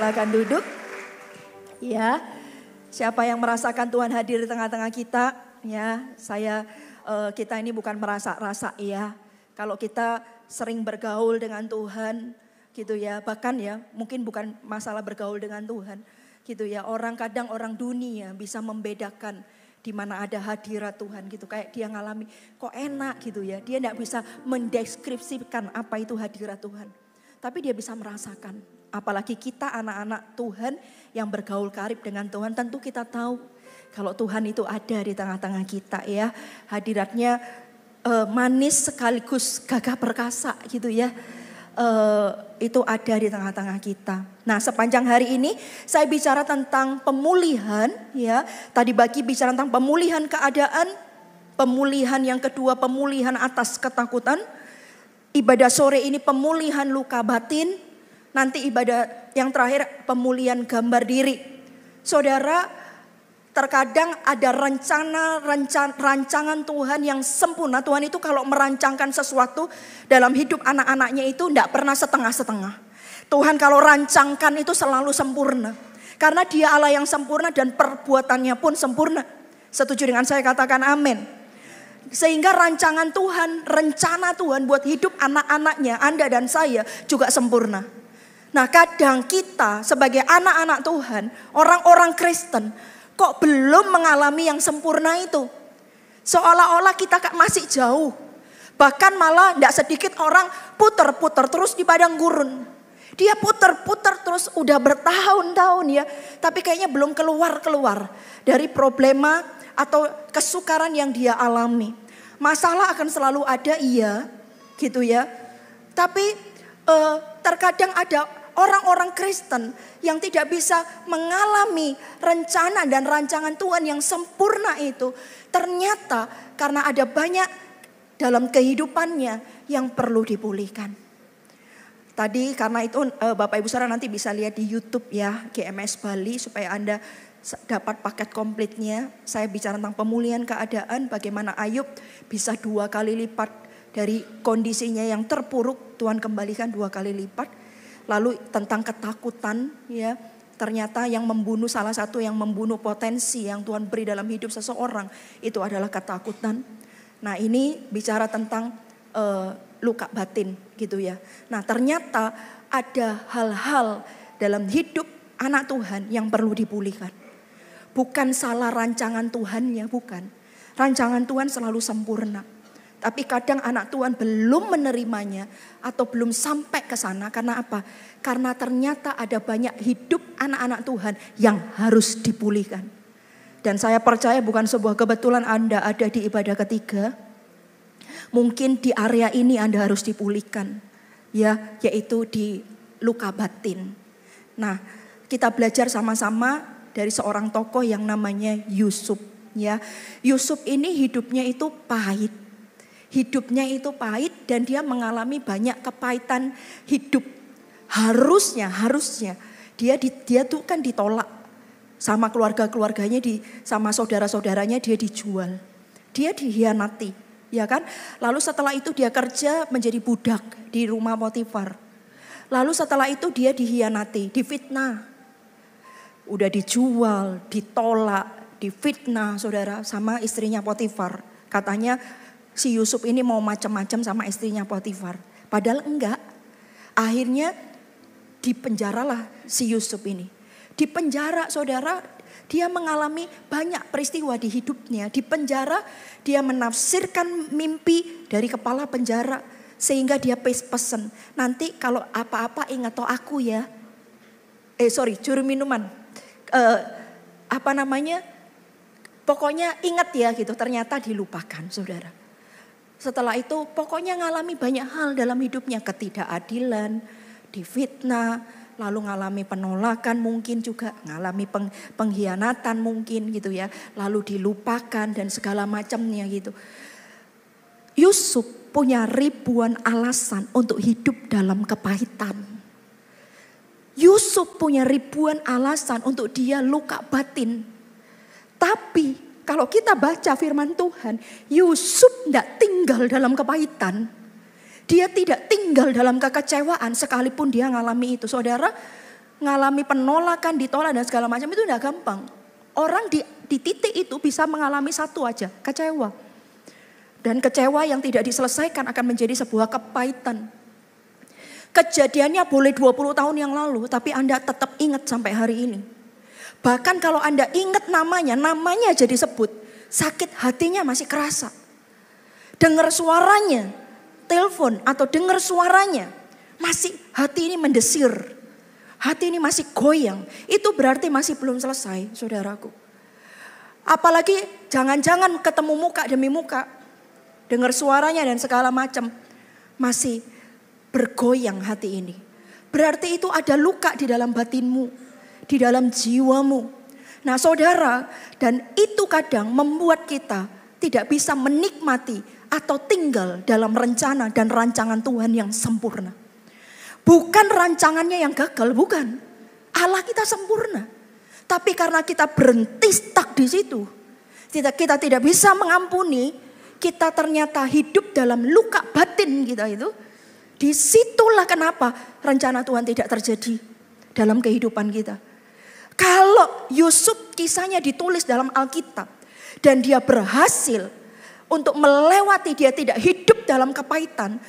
Silakan duduk. Ya, siapa yang merasakan Tuhan hadir di tengah-tengah kita? Ya, kita ini bukan merasa-rasa ya. Kalau kita sering bergaul dengan Tuhan, gitu ya. Bahkan ya, mungkin bukan masalah bergaul dengan Tuhan, gitu ya. Kadang orang dunia bisa membedakan di mana ada hadirat Tuhan gitu. Kayak dia ngalami, kok enak gitu ya. Dia tidak bisa mendeskripsikan apa itu hadirat Tuhan. Tapi dia bisa merasakan. Apalagi kita anak-anak Tuhan yang bergaul karib dengan Tuhan. Tentu kita tahu kalau Tuhan itu ada di tengah-tengah kita ya. Hadiratnya manis sekaligus gagah perkasa gitu ya. Itu ada di tengah-tengah kita. Nah, sepanjang hari ini saya bicara tentang pemulihan ya. Tadi pagi bicara tentang pemulihan keadaan, pemulihan yang kedua pemulihan atas ketakutan. Ibadah sore ini pemulihan luka batin, nanti ibadah yang terakhir pemulihan gambar diri. Saudara, terkadang ada rancangan Tuhan yang sempurna. Tuhan itu kalau merancangkan sesuatu dalam hidup anak-anaknya itu tidak pernah setengah-setengah. Tuhan kalau rancangkan itu selalu sempurna. Karena dia Allah yang sempurna dan perbuatannya pun sempurna. Setuju dengan saya, katakan amin. Sehingga rancangan Tuhan, rencana Tuhan buat hidup anak-anaknya, Anda dan saya juga sempurna. Nah, kadang kita sebagai anak-anak Tuhan, orang-orang Kristen, kok belum mengalami yang sempurna itu. Seolah-olah kita masih jauh. Bahkan malah tidak sedikit orang puter-puter terus di padang gurun. Dia puter-puter terus udah bertahun-tahun ya. Tapi kayaknya belum keluar-keluar dari problema atau kesukaran yang dia alami. Masalah akan selalu ada, iya gitu ya. Tapi terkadang ada orang-orang Kristen yang tidak bisa mengalami rencana dan rancangan Tuhan yang sempurna itu. Ternyata karena ada banyak dalam kehidupannya yang perlu dipulihkan. Tadi karena itu Bapak Ibu Saudara nanti bisa lihat di YouTube ya, GMS Bali, supaya Anda dapat paket komplitnya. Saya bicara tentang pemulihan keadaan, bagaimana Ayub bisa 2 kali lipat dari kondisinya yang terpuruk, Tuhan kembalikan 2 kali lipat. Lalu tentang ketakutan ya, ternyata yang membunuh, salah satu yang membunuh potensi yang Tuhan beri dalam hidup seseorang itu adalah ketakutan. Nah, ini bicara tentang luka batin gitu ya. Nah, ternyata ada hal-hal dalam hidup anak Tuhan yang perlu dipulihkan. Bukan salah rancangan Tuhannya, bukan. Rancangan Tuhan selalu sempurna. Tapi kadang anak Tuhan belum menerimanya atau belum sampai ke sana. Karena apa? Karena ternyata ada banyak hidup anak-anak Tuhan yang harus dipulihkan. Dan saya percaya bukan sebuah kebetulan Anda ada di ibadah ketiga. Mungkin di area ini Anda harus dipulihkan. Ya, yaitu di luka batin. Nah, kita belajar sama-sama dari seorang tokoh yang namanya Yusuf ya. Yusuf ini hidupnya itu pahit. Hidupnya itu pahit dan dia mengalami banyak kepahitan hidup. Harusnya dia tuh kan ditolak sama keluarga-keluarganya, sama saudara-saudaranya, dia dijual. Dia dihianati, ya kan? Lalu setelah itu dia kerja menjadi budak di rumah Potifar. Lalu setelah itu dia dihianati, difitnah. Udah dijual, ditolak, difitnah saudara sama istrinya Potifar. Katanya si Yusuf ini mau macam-macam sama istrinya Potifar. Padahal enggak. Akhirnya dipenjaralah si Yusuf ini. Di penjara saudara, dia mengalami banyak peristiwa di hidupnya. Di penjara dia menafsirkan mimpi dari kepala penjara. Sehingga dia pesen, nanti kalau apa-apa ingat toh aku ya. Juru minuman. Pokoknya ingat ya gitu, ternyata dilupakan saudara. Setelah itu pokoknya ngalami banyak hal dalam hidupnya, ketidakadilan, difitnah, lalu ngalami penolakan mungkin juga, ngalami pengkhianatan mungkin gitu ya, lalu dilupakan dan segala macamnya gitu. Yusuf punya ribuan alasan untuk hidup dalam kepahitan. Yusuf punya ribuan alasan untuk dia luka batin. Tapi kalau kita baca firman Tuhan, Yusuf tidak tinggal dalam kepahitan. Dia tidak tinggal dalam kekecewaan sekalipun dia ngalami itu. Saudara, ngalami penolakan, ditolak dan segala macam itu tidak gampang. Orang di titik itu bisa mengalami satu aja, kecewa. Dan kecewa yang tidak diselesaikan akan menjadi sebuah kepahitan. Kejadiannya boleh 20 tahun yang lalu, tapi Anda tetap ingat sampai hari ini. Bahkan kalau Anda ingat namanya aja disebut, sakit hatinya masih kerasa. Dengar suaranya, telepon atau dengar suaranya, masih hati ini mendesir. Hati ini masih goyang. Itu berarti masih belum selesai, saudaraku. Apalagi jangan-jangan ketemu muka demi muka, dengar suaranya dan segala macam, masih bergoyang hati ini. Berarti itu ada luka di dalam batinmu, di dalam jiwamu. Nah saudara, dan itu kadang membuat kita tidak bisa menikmati atau tinggal dalam rencana dan rancangan Tuhan yang sempurna. Bukan rancangannya yang gagal, bukan. Allah kita sempurna. Tapi karena kita berhenti stuck di situ, kita tidak bisa mengampuni, kita ternyata hidup dalam luka batin kita itu. Disitulah kenapa rencana Tuhan tidak terjadi dalam kehidupan kita. Kalau Yusuf kisahnya ditulis dalam Alkitab dan dia berhasil untuk melewati, dia tidak hidup dalam kepahitan,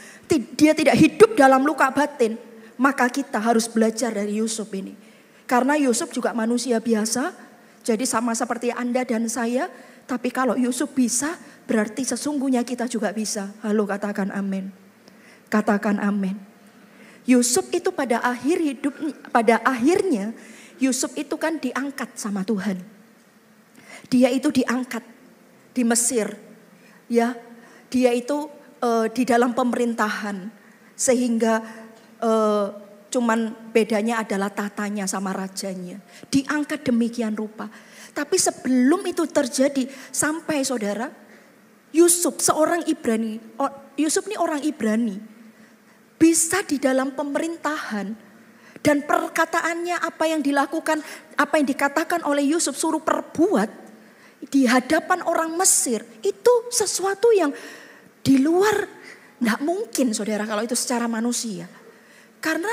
dia tidak hidup dalam luka batin, maka kita harus belajar dari Yusuf ini. Karena Yusuf juga manusia biasa, jadi sama seperti Anda dan saya, tapi kalau Yusuf bisa, berarti sesungguhnya kita juga bisa. Halo, katakan amin. Katakan amin. Yusuf itu pada akhirnya Yusuf itu kan diangkat sama Tuhan. Dia itu diangkat di Mesir, ya. Dia itu di dalam pemerintahan, sehingga cuman bedanya adalah tatanya sama rajanya. Diangkat demikian rupa. Tapi sebelum itu terjadi, sampai saudara, Yusuf seorang Ibrani, Yusuf ini orang Ibrani, bisa di dalam pemerintahan dan perkataannya apa yang dilakukan, apa yang dikatakan oleh Yusuf suruh perbuat di hadapan orang Mesir, itu sesuatu yang di luar, tidak mungkin saudara kalau itu secara manusia. Karena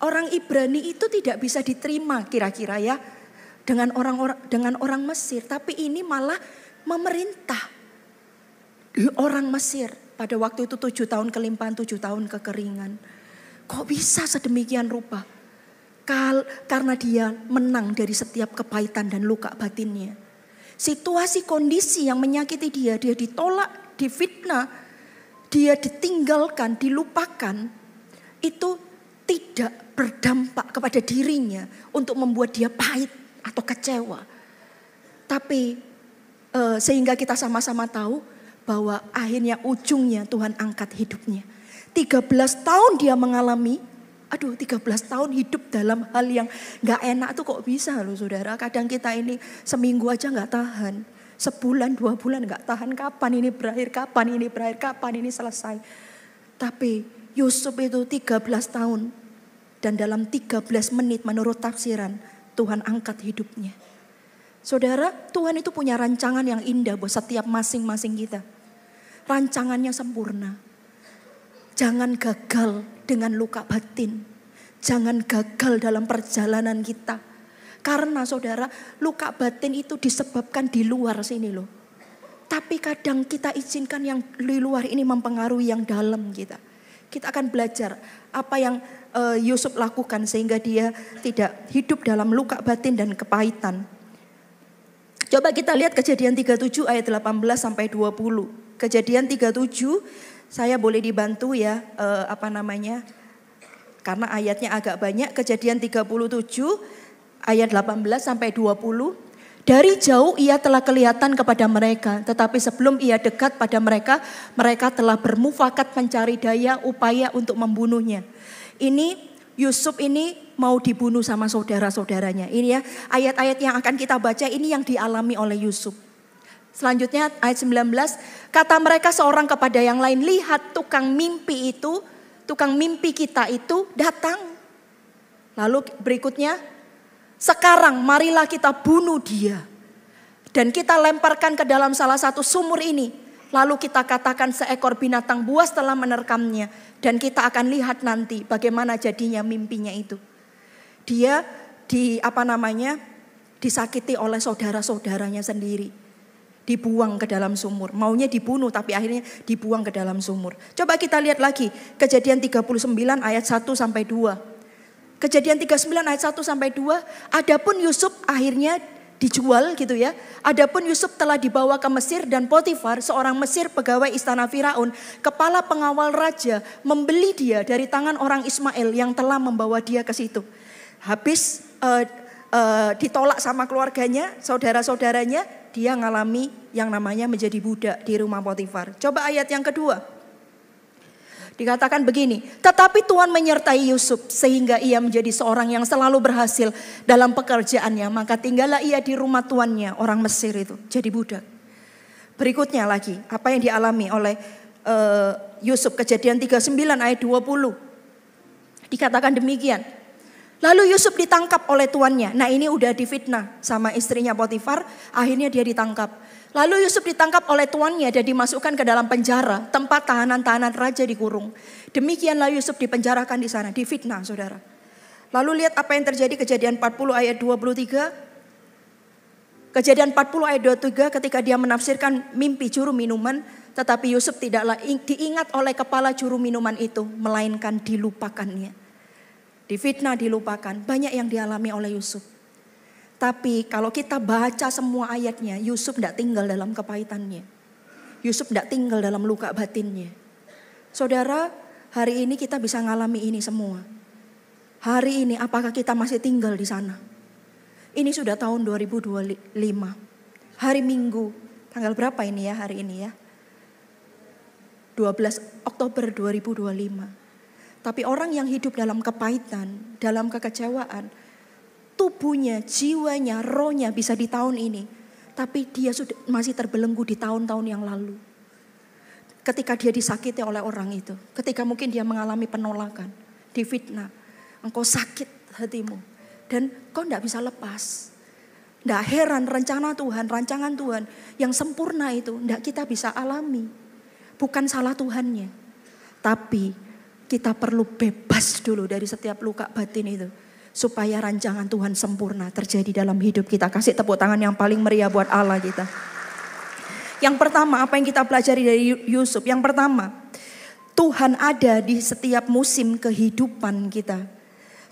orang Ibrani itu tidak bisa diterima kira-kira ya dengan orang Mesir, tapi ini malah memerintah di orang Mesir. Pada waktu itu 7 tahun kelimpahan, 7 tahun kekeringan. Kok bisa sedemikian rupa? Karena dia menang dari setiap kepahitan dan luka batinnya. Situasi kondisi yang menyakiti dia ditolak, difitnah, dia ditinggalkan, dilupakan. Itu tidak berdampak kepada dirinya untuk membuat dia pahit atau kecewa. Tapi sehingga kita sama-sama tahu bahwa akhirnya ujungnya Tuhan angkat hidupnya. 13 tahun dia mengalami, 13 tahun hidup dalam hal yang gak enak tuh kok bisa loh saudara. Kadang kita ini seminggu aja gak tahan. Sebulan, 2 bulan gak tahan, kapan ini berakhir, kapan ini selesai. Tapi Yusuf itu 13 tahun. Dan dalam 13 menit menurut tafsiran Tuhan angkat hidupnya. Saudara, Tuhan itu punya rancangan yang indah buat setiap masing-masing kita. Rancangannya sempurna. Jangan gagal dengan luka batin. Jangan gagal dalam perjalanan kita. Karena saudara, luka batin itu disebabkan di luar sini loh. Tapi kadang kita izinkan yang di luar ini mempengaruhi yang dalam kita. Kita akan belajar apa yang Yusuf lakukan sehingga dia tidak hidup dalam luka batin dan kepahitan. Coba kita lihat Kejadian 37 ayat 18 sampai 20. Kejadian 37, saya boleh dibantu ya, karena ayatnya agak banyak. Kejadian 37 ayat 18 sampai 20. Dari jauh ia telah kelihatan kepada mereka, tetapi sebelum ia dekat pada mereka, mereka telah bermufakat mencari daya upaya untuk membunuhnya. Ini Yusuf ini mau dibunuh sama saudara-saudaranya. Ini ya ayat-ayat yang akan kita baca ini yang dialami oleh Yusuf. Selanjutnya ayat 19, kata mereka seorang kepada yang lain, lihat tukang mimpi kita itu datang. Lalu berikutnya, sekarang marilah kita bunuh dia. Dan kita lemparkan ke dalam salah satu sumur ini. Lalu kita katakan seekor binatang buas telah menerkamnya. Dan kita akan lihat nanti bagaimana jadinya mimpinya itu. Dia disakiti oleh saudara-saudaranya sendiri. Dibuang ke dalam sumur. Maunya dibunuh tapi akhirnya dibuang ke dalam sumur. Coba kita lihat lagi Kejadian 39 ayat 1 sampai 2. Kejadian 39 ayat 1 sampai 2. Adapun Yusuf akhirnya dijual gitu ya. Adapun Yusuf telah dibawa ke Mesir dan Potifar, seorang Mesir pegawai istana Firaun, kepala pengawal raja, membeli dia dari tangan orang Ismail yang telah membawa dia ke situ. Habis ditolak sama keluarganya, saudara-saudaranya, dia ngalami yang namanya menjadi budak di rumah Potifar. Coba ayat yang kedua. Dikatakan begini, tetapi Tuhan menyertai Yusuf sehingga ia menjadi seorang yang selalu berhasil dalam pekerjaannya. Maka tinggallah ia di rumah tuannya, orang Mesir itu, jadi budak. Berikutnya lagi, apa yang dialami oleh Yusuf, Kejadian 39 ayat 20. Dikatakan demikian. Lalu Yusuf ditangkap oleh tuannya. Nah ini udah difitnah sama istrinya Potifar. Akhirnya dia ditangkap. Lalu Yusuf ditangkap oleh tuannya dan dimasukkan ke dalam penjara. Tempat tahanan-tahanan raja dikurung. Demikianlah Yusuf dipenjarakan di sana. Difitnah saudara. Lalu lihat apa yang terjadi Kejadian 40 ayat 23. Kejadian 40 ayat 23 ketika dia menafsirkan mimpi juru minuman. Tetapi Yusuf tidaklah diingat oleh kepala juru minuman itu. Melainkan dilupakannya. Difitnah, dilupakan. Banyak yang dialami oleh Yusuf. Tapi kalau kita baca semua ayatnya, Yusuf tidak tinggal dalam kepahitannya. Yusuf tidak tinggal dalam luka batinnya. Saudara, hari ini kita bisa ngalami ini semua. Hari ini apakah kita masih tinggal di sana? Ini sudah tahun 2025. Hari Minggu, tanggal berapa ini ya hari ini ya? 12 Oktober 2025. Tapi orang yang hidup dalam kepahitan, dalam kekecewaan, tubuhnya, jiwanya, rohnya bisa di tahun ini. Tapi dia masih terbelenggu di tahun-tahun yang lalu. Ketika dia disakiti oleh orang itu. Ketika mungkin dia mengalami penolakan, difitnah. Engkau sakit hatimu. Dan kau tidak bisa lepas. Tidak heran rencana Tuhan, rancangan Tuhan yang sempurna itu tidak kita bisa alami. Bukan salah Tuhannya. Tapi kita perlu bebas dulu dari setiap luka batin itu. Supaya rancangan Tuhan sempurna terjadi dalam hidup kita. Kasih tepuk tangan yang paling meriah buat Allah kita. Yang pertama, apa yang kita pelajari dari Yusuf? Yang pertama, Tuhan ada di setiap musim kehidupan kita.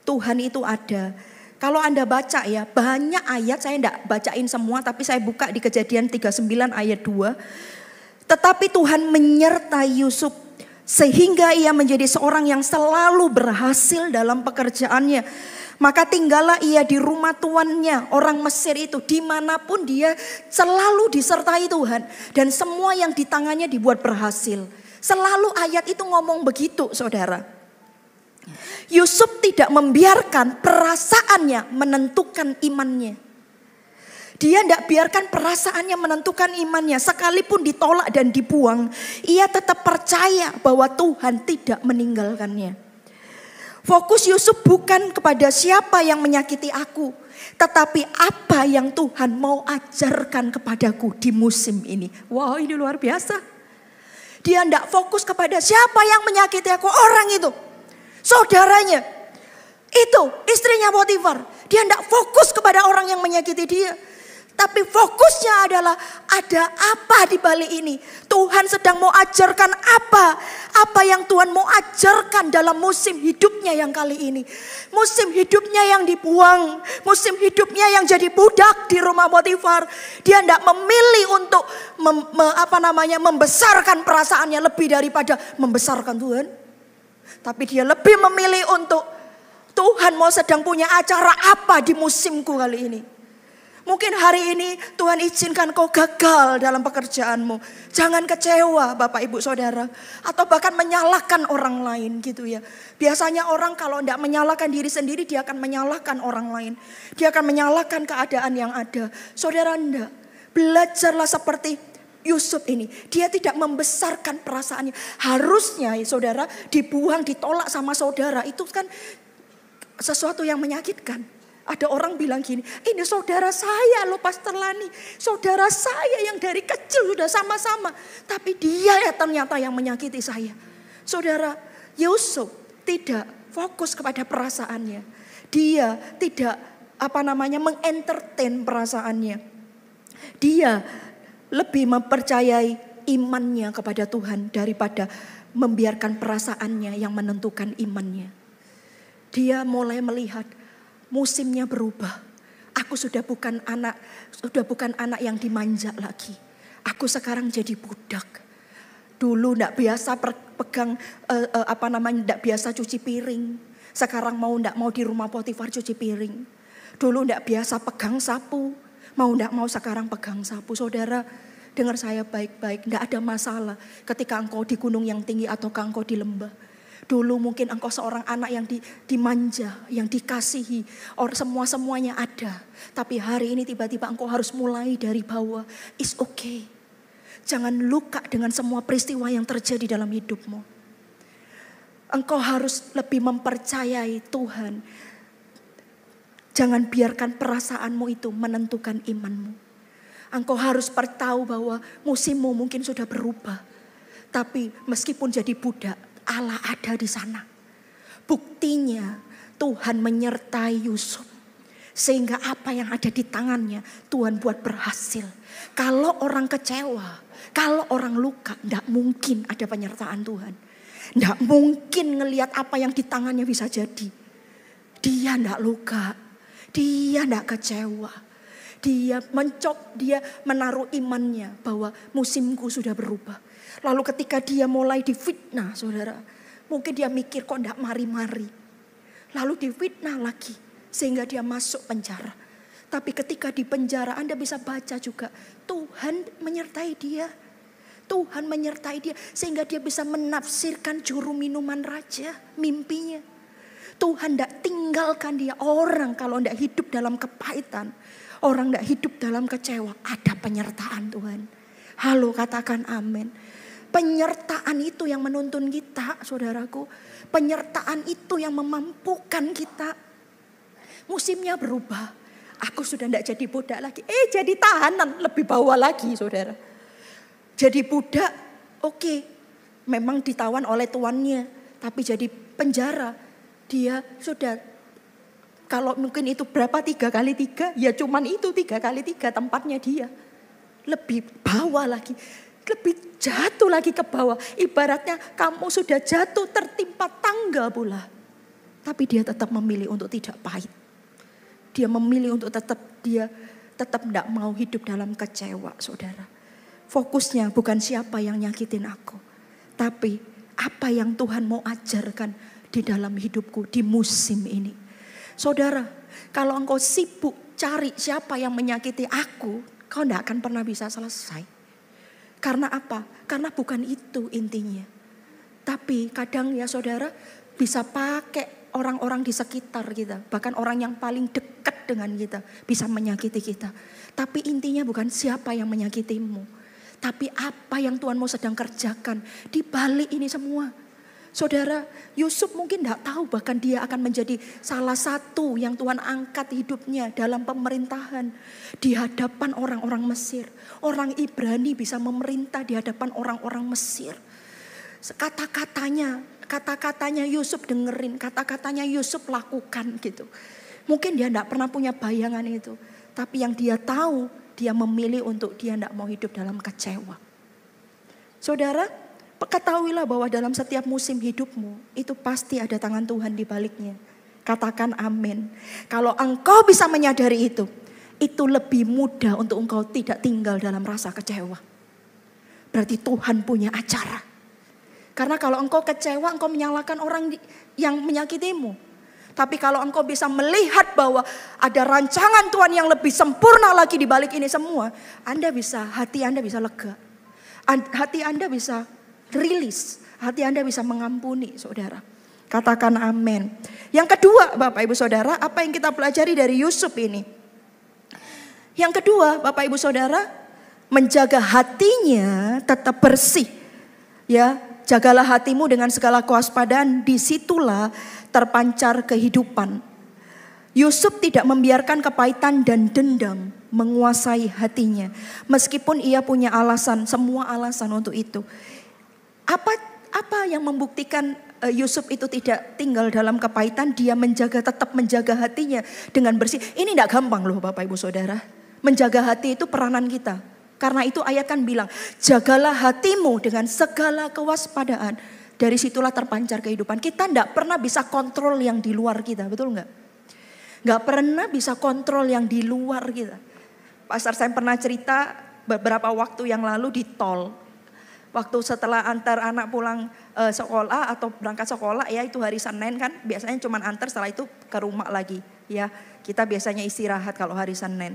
Tuhan itu ada. Kalau Anda baca ya, banyak ayat, saya tidak bacain semua, tapi saya buka di Kejadian 39 ayat 2. Tetapi Tuhan menyertai Yusuf sehingga ia menjadi seorang yang selalu berhasil dalam pekerjaannya. Maka tinggallah ia di rumah tuannya, orang Mesir itu. Dimanapun dia selalu disertai Tuhan. Dan semua yang di tangannya dibuat berhasil. Selalu ayat itu ngomong begitu saudara. Yusuf tidak membiarkan perasaannya menentukan imannya. Dia tidak biarkan perasaannya menentukan imannya. Sekalipun ditolak dan dibuang, ia tetap percaya bahwa Tuhan tidak meninggalkannya. Fokus Yusuf bukan kepada siapa yang menyakiti aku, tetapi apa yang Tuhan mau ajarkan kepadaku di musim ini. Wow, ini luar biasa. Dia tidak fokus kepada siapa yang menyakiti aku, orang itu, saudaranya, itu istrinya Potifar. Dia tidak fokus kepada orang yang menyakiti dia. Tapi fokusnya adalah ada apa di balik ini. Tuhan sedang mau ajarkan apa. Apa yang Tuhan mau ajarkan dalam musim hidupnya yang kali ini. Musim hidupnya yang dibuang. Musim hidupnya yang jadi budak di rumah Potifar. Dia tidak memilih untuk membesarkan perasaannya lebih daripada membesarkan Tuhan. Tapi dia lebih memilih untuk Tuhan mau sedang punya acara apa di musimku kali ini. Mungkin hari ini Tuhan izinkan kau gagal dalam pekerjaanmu. Jangan kecewa Bapak Ibu Saudara. Atau bahkan menyalahkan orang lain gitu ya. Biasanya orang kalau tidak menyalahkan diri sendiri, dia akan menyalahkan orang lain. Dia akan menyalahkan keadaan yang ada. Saudara enggak. Belajarlah seperti Yusuf ini. Dia tidak membesarkan perasaannya. Harusnya saudara dibuang, ditolak sama saudara. Itu kan sesuatu yang menyakitkan. Ada orang bilang gini, ini saudara saya loh Pastor Lani. Saudara saya yang dari kecil sudah sama-sama. Tapi dia ya ternyata yang menyakiti saya. Saudara, Yusuf tidak fokus kepada perasaannya. Dia tidak mengentertain perasaannya. Dia lebih mempercayai imannya kepada Tuhan daripada membiarkan perasaannya yang menentukan imannya. Dia mulai melihat musimnya berubah. Aku sudah bukan anak yang dimanja lagi. Aku sekarang jadi budak. Dulu enggak biasa pegang enggak biasa cuci piring. Sekarang enggak mau di rumah Potifar cuci piring. Dulu enggak biasa pegang sapu. Enggak mau sekarang pegang sapu. Saudara, dengar saya baik-baik. Enggak ada masalah ketika engkau di gunung yang tinggi atau engkau di lembah. Dulu mungkin engkau seorang anak yang dimanja, yang dikasihi. Semuanya ada. Tapi hari ini tiba-tiba engkau harus mulai dari bawah. It's okay. Jangan luka dengan semua peristiwa yang terjadi dalam hidupmu. Engkau harus lebih mempercayai Tuhan. Jangan biarkan perasaanmu itu menentukan imanmu. Engkau harus tahu bahwa musimmu mungkin sudah berubah. Tapi meskipun jadi budak, Allah ada di sana. Buktinya Tuhan menyertai Yusuf. Sehingga apa yang ada di tangannya Tuhan buat berhasil. Kalau orang kecewa, kalau orang luka, tidak mungkin ada penyertaan Tuhan. Tidak mungkin ngelihat apa yang di tangannya bisa jadi. Dia tidak luka, dia tidak kecewa. Dia menaruh imannya bahwa musimku sudah berubah. Lalu ketika dia mulai difitnah, saudara, mungkin dia mikir kok tidak mari-mari. Lalu difitnah lagi sehingga dia masuk penjara. Tapi ketika di penjara Anda bisa baca juga Tuhan menyertai dia. Tuhan menyertai dia sehingga dia bisa menafsirkan juru minuman raja, mimpinya. Tuhan tidak tinggalkan dia. Orang kalau tidak hidup dalam kepahitan, orang tidak hidup dalam kecewa, ada penyertaan Tuhan. Halo, katakan amin. Penyertaan itu yang menuntun kita, saudaraku. Penyertaan itu yang memampukan kita. Musimnya berubah. Aku sudah tidak jadi budak lagi. Jadi tahanan, lebih bawah lagi, saudara. Jadi budak, oke. Memang ditawan oleh tuannya. Tapi jadi penjara. Dia sudah, kalau mungkin itu berapa 3 kali 3, ya cuman itu 3 kali 3 tempatnya dia. Lebih bawah lagi. Lebih jatuh lagi ke bawah. Ibaratnya kamu sudah jatuh tertimpa tangga pula. Tapi dia tetap memilih untuk tidak pahit. Dia memilih untuk tetap tidak mau hidup dalam kecewa, saudara. Fokusnya bukan siapa yang nyakitin aku. Tapi apa yang Tuhan mau ajarkan di dalam hidupku di musim ini. Saudara, kalau engkau sibuk cari siapa yang menyakiti aku, kau tidak akan pernah bisa selesai. Karena apa? Karena bukan itu intinya. Tapi kadang ya saudara bisa pakai orang-orang di sekitar kita. Bahkan orang yang paling dekat dengan kita bisa menyakiti kita. Tapi intinya bukan siapa yang menyakitimu. Tapi apa yang Tuhan mau sedang kerjakan di balik ini semua. Saudara, Yusuf mungkin tidak tahu bahkan dia akan menjadi salah satu yang Tuhan angkat hidupnya dalam pemerintahan. Di hadapan orang-orang Mesir. Orang Ibrani bisa memerintah di hadapan orang-orang Mesir. Kata-katanya Yusuf dengerin, kata-katanya Yusuf lakukan gitu. Mungkin dia tidak pernah punya bayangan itu. Tapi yang dia tahu, dia memilih untuk dia tidak mau hidup dalam kecewa. Saudara, ketahuilah bahwa dalam setiap musim hidupmu itu pasti ada tangan Tuhan di baliknya. Katakan amin. Kalau engkau bisa menyadari itu lebih mudah untuk engkau tidak tinggal dalam rasa kecewa. Berarti Tuhan punya acara. Karena kalau engkau kecewa, engkau menyalahkan orang yang menyakitimu. Tapi kalau engkau bisa melihat bahwa ada rancangan Tuhan yang lebih sempurna lagi di balik ini semua, hati Anda bisa lega. Hati Anda bisa rilis, hati Anda bisa mengampuni, saudara. Katakan amin. Yang kedua, Bapak Ibu Saudara, apa yang kita pelajari dari Yusuf ini? Yang kedua, Bapak Ibu Saudara, menjaga hatinya tetap bersih. Ya, jagalah hatimu dengan segala kewaspadaan, disitulah terpancar kehidupan. Yusuf tidak membiarkan kepahitan dan dendam menguasai hatinya. Meskipun ia punya alasan, semua alasan untuk itu. Apa yang membuktikan Yusuf itu tidak tinggal dalam kepahitan? Dia tetap menjaga hatinya dengan bersih. Ini tidak gampang loh Bapak Ibu Saudara. Menjaga hati itu peranan kita. Karena itu ayat kan bilang, jagalah hatimu dengan segala kewaspadaan. Dari situlah terpancar kehidupan. Kita tidak pernah bisa kontrol yang di luar kita, betul nggak? Nggak pernah bisa kontrol yang di luar kita. Pastor Sam pernah cerita beberapa waktu yang lalu di tol. Waktu setelah antar anak pulang sekolah atau berangkat sekolah ya, itu hari Senin kan biasanya cuma antar, setelah itu ke rumah lagi ya. Kita biasanya istirahat kalau hari Senin.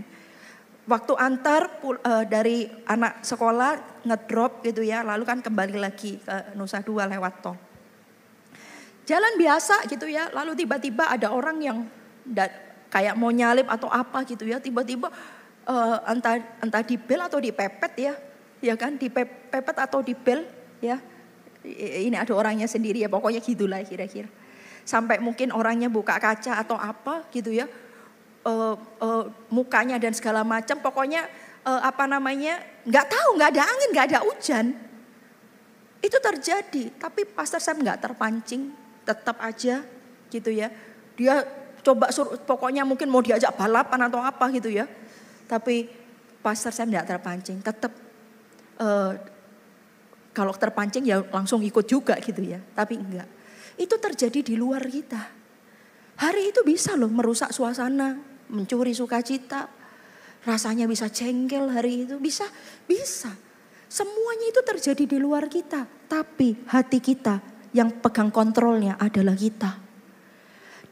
Waktu antar dari anak sekolah ngedrop gitu ya, lalu kan kembali lagi ke Nusa Dua lewat tol. Jalan biasa gitu ya, lalu tiba-tiba ada orang yang kayak mau nyalip atau apa gitu ya, tiba-tiba entah dibel atau dipepet ya kan, dipepet atau dibel ya. Ini ada orangnya sendiri ya, pokoknya gitulah kira-kira. Sampai mungkin orangnya buka kaca atau apa gitu ya. Mukanya dan segala macam, pokoknya nggak tahu, nggak ada angin, nggak ada hujan. Itu terjadi, tapi Pastor Sam nggak terpancing, tetap aja gitu ya. Dia coba suruh, pokoknya mungkin mau diajak balapan atau apa gitu ya. Tapi Pastor Sam nggak terpancing, tetap kalau terpancing ya langsung ikut juga gitu ya. Tapi enggak, itu terjadi di luar kita. Hari itu bisa loh merusak suasana, mencuri sukacita, rasanya bisa jengkel hari itu, bisa. Semuanya itu terjadi di luar kita, tapi hati kita yang pegang kontrolnya adalah kita.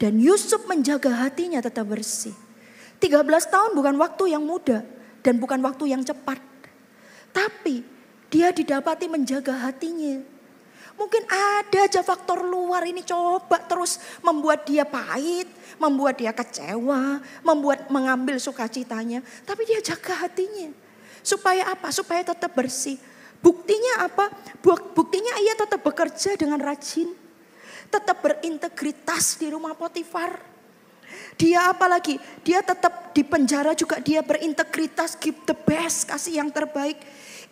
Dan Yusuf menjaga hatinya tetap bersih. 13 tahun bukan waktu yang mudah dan bukan waktu yang cepat, tapi dia didapati menjaga hatinya. Mungkin ada aja faktor luar ini coba terus membuat dia pahit, membuat dia kecewa, mengambil sukacitanya. Tapi dia jaga hatinya. Supaya apa? Supaya tetap bersih. Buktinya apa? Buktinya ia tetap bekerja dengan rajin. Tetap berintegritas di rumah Potifar. Dia apalagi? Dia tetap di penjara juga dia berintegritas, give the best, kasih yang terbaik.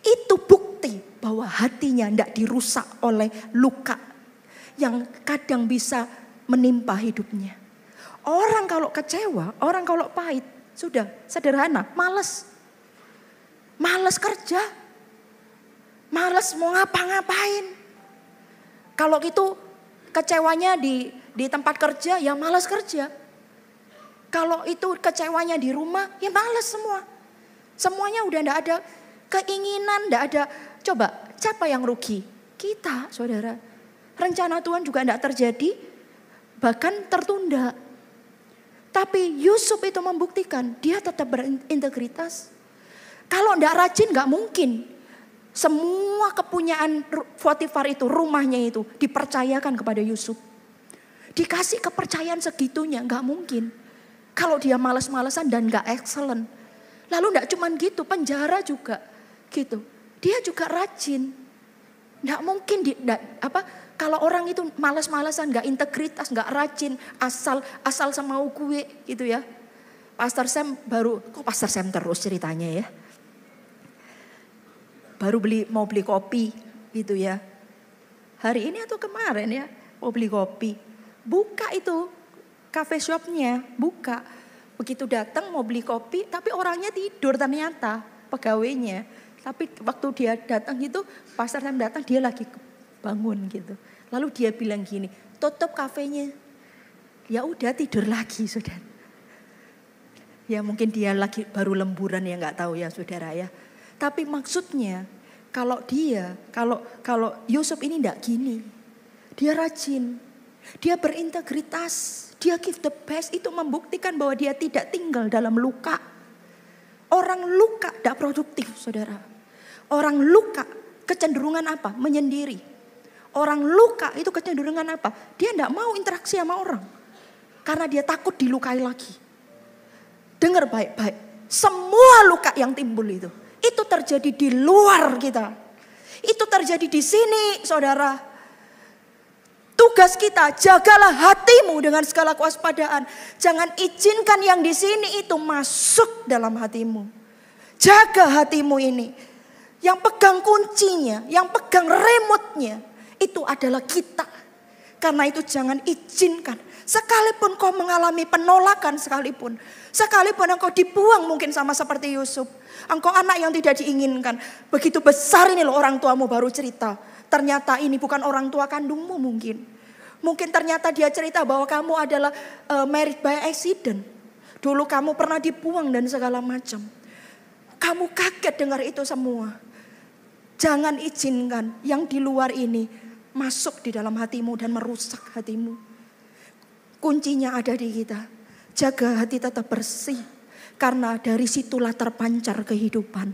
Itu bukti bahwa hatinya tidak dirusak oleh luka yang kadang bisa menimpa hidupnya. Orang kalau kecewa, orang kalau pahit, sudah sederhana, malas kerja, malas mau ngapa-ngapain. Kalau gitu kecewanya di tempat kerja, ya malas kerja. Kalau itu kecewanya di rumah, ya malas semua. Semuanya udah tidak ada keinginan, tidak ada. Coba, siapa yang rugi? Kita, saudara. Rencana Tuhan juga tidak terjadi, bahkan tertunda. Tapi Yusuf itu membuktikan, dia tetap berintegritas. Kalau tidak rajin, nggak mungkin. Semua kepunyaan Potifar itu, rumahnya itu, dipercayakan kepada Yusuf. Dikasih kepercayaan segitunya, nggak mungkin. Kalau dia malas-malasan dan nggak excellent. Lalu tidak cuma gitu, penjara juga gitu. Dia juga rajin. Nggak mungkin kalau orang itu malas-malasan, nggak integritas, nggak rajin, asal semau gue gitu ya. Pastor Sam kok Pastor Sam terus ceritanya ya. Baru mau beli kopi gitu ya. Hari ini atau kemarin ya, mau beli kopi. Buka itu cafe shopnya, buka. Begitu datang mau beli kopi, tapi orangnya tidur ternyata, pegawainya. Tapi waktu dia datang itu, Pastor Sam datang, dia lagi bangun gitu. Lalu dia bilang gini, tutup kafenya. Ya udah tidur lagi saudara. Ya mungkin dia lagi baru lemburan ya, nggak tahu ya saudara ya. Tapi maksudnya kalau Yusuf ini enggak gini. Dia rajin, dia berintegritas, dia give the best, itu membuktikan bahwa dia tidak tinggal dalam luka. Orang luka tidak produktif saudara. Orang luka kecenderungan apa? Menyendiri. Orang luka itu kecenderungan apa? Dia tidak mau interaksi sama orang. Karena dia takut dilukai lagi. Dengar baik-baik. Semua luka yang timbul itu terjadi di luar kita. Itu terjadi di sini saudara. Tugas kita, jagalah hatimu dengan segala kewaspadaan. Jangan izinkan yang di sini itu masuk dalam hatimu. Jaga hatimu ini. Yang pegang kuncinya, yang pegang remote-nya, itu adalah kita. Karena itu jangan izinkan. Sekalipun kau mengalami penolakan sekalipun engkau dibuang mungkin sama seperti Yusuf. Engkau anak yang tidak diinginkan. Begitu besar ini loh orang tuamu baru cerita. Ternyata ini bukan orang tua kandungmu mungkin. Mungkin ternyata dia cerita bahwa kamu adalah married by accident. Dulu kamu pernah dibuang dan segala macam. Kamu kaget dengar itu semua. Jangan izinkan yang di luar ini masuk di dalam hatimu dan merusak hatimu. Kuncinya ada di kita. Jaga hati tetap bersih. Karena dari situlah terpancar kehidupan.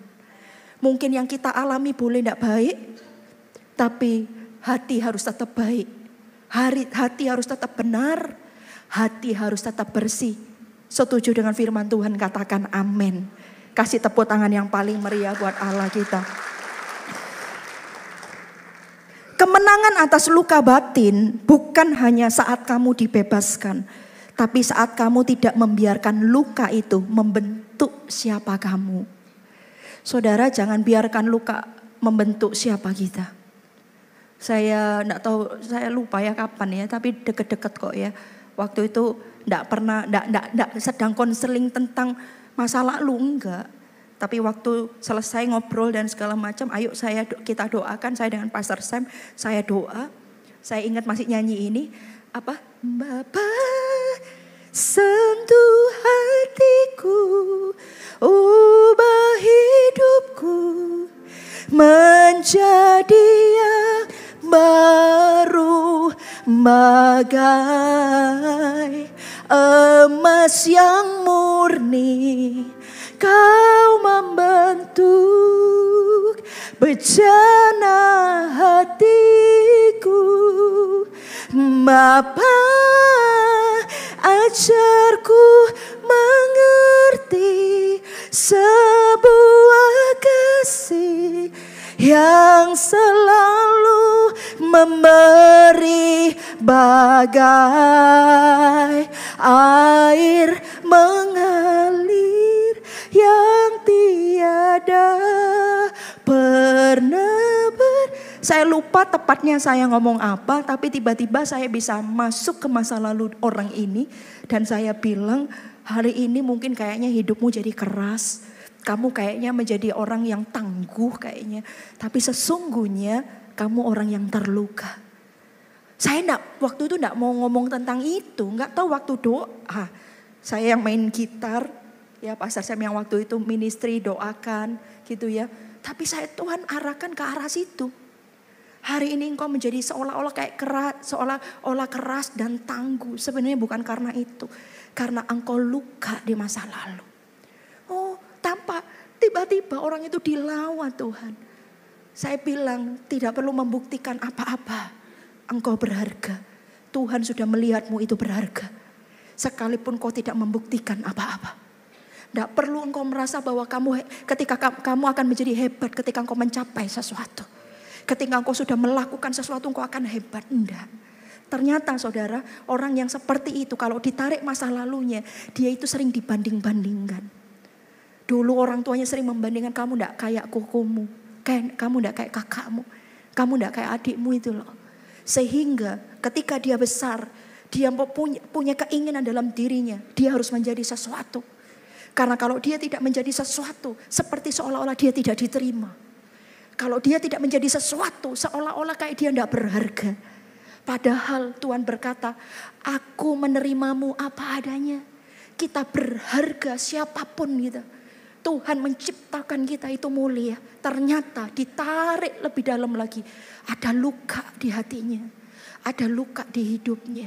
Mungkin yang kita alami boleh tidak baik. Tapi hati harus tetap baik. Hati harus tetap benar. Hati harus tetap bersih. Setuju dengan firman Tuhan, katakan amin. Kasih tepuk tangan yang paling meriah buat Allah kita. Kemenangan atas luka batin bukan hanya saat kamu dibebaskan. Tapi saat kamu tidak membiarkan luka itu membentuk siapa kamu. Saudara, jangan biarkan luka membentuk siapa kita. Saya enggak tahu, saya lupa ya kapan ya, tapi deket-deket kok ya. Waktu itu enggak sedang konseling tentang masa lalu, enggak. Tapi waktu selesai ngobrol dan segala macam, ayo kita doakan. Saya dengan Pastor Sam, saya doa. Saya ingat masih nyanyi ini, apa? Bapa, sentuh hatiku, ubah hidupku menjadi yang baru, bagai emas yang murni. Kau membentuk bejana hatiku. Bapa, ajarku mengerti sebuah kasih yang selalu memberi bagai air mengalir yang tiada pernah Saya lupa tepatnya saya ngomong apa, tapi tiba-tiba saya bisa masuk ke masa lalu orang ini. Dan saya bilang, hari ini mungkin kayaknya hidupmu jadi keras. Kamu kayaknya menjadi orang yang tangguh kayaknya. Tapi sesungguhnya kamu orang yang terluka. Saya waktu itu enggak mau ngomong tentang itu. Enggak tahu waktu doa. Saya yang main gitar. Ya Pastor Sam yang waktu itu ministry doakan gitu ya. Tapi Tuhan arahkan ke arah situ. Hari ini engkau menjadi seolah-olah kayak keras, seolah-olah keras dan tangguh. Sebenarnya bukan karena itu. Karena engkau luka di masa lalu. Oh, tanpa tiba-tiba orang itu dilawan Tuhan. Saya bilang tidak perlu membuktikan apa-apa. Engkau berharga. Tuhan sudah melihatmu itu berharga. Sekalipun kau tidak membuktikan apa-apa. Tidak perlu engkau merasa bahwa ketika kamu akan menjadi hebat ketika engkau mencapai sesuatu. Ketika engkau sudah melakukan sesuatu engkau akan hebat. Enggak. Ternyata saudara, orang yang seperti itu kalau ditarik masa lalunya, dia itu sering dibanding-bandingkan. Dulu orang tuanya sering membandingkan, kamu enggak kayak kukumu, kamu enggak kayak kakakmu, kamu enggak kayak adikmu itu loh. Sehingga ketika dia besar, dia punya keinginan dalam dirinya, dia harus menjadi sesuatu. Karena kalau dia tidak menjadi sesuatu, seperti seolah-olah dia tidak diterima. Kalau dia tidak menjadi sesuatu, seolah-olah kayak dia tidak berharga. Padahal Tuhan berkata, aku menerimamu apa adanya. Kita berharga siapapun gitu. Tuhan menciptakan kita itu mulia. Ternyata ditarik lebih dalam lagi. Ada luka di hatinya. Ada luka di hidupnya.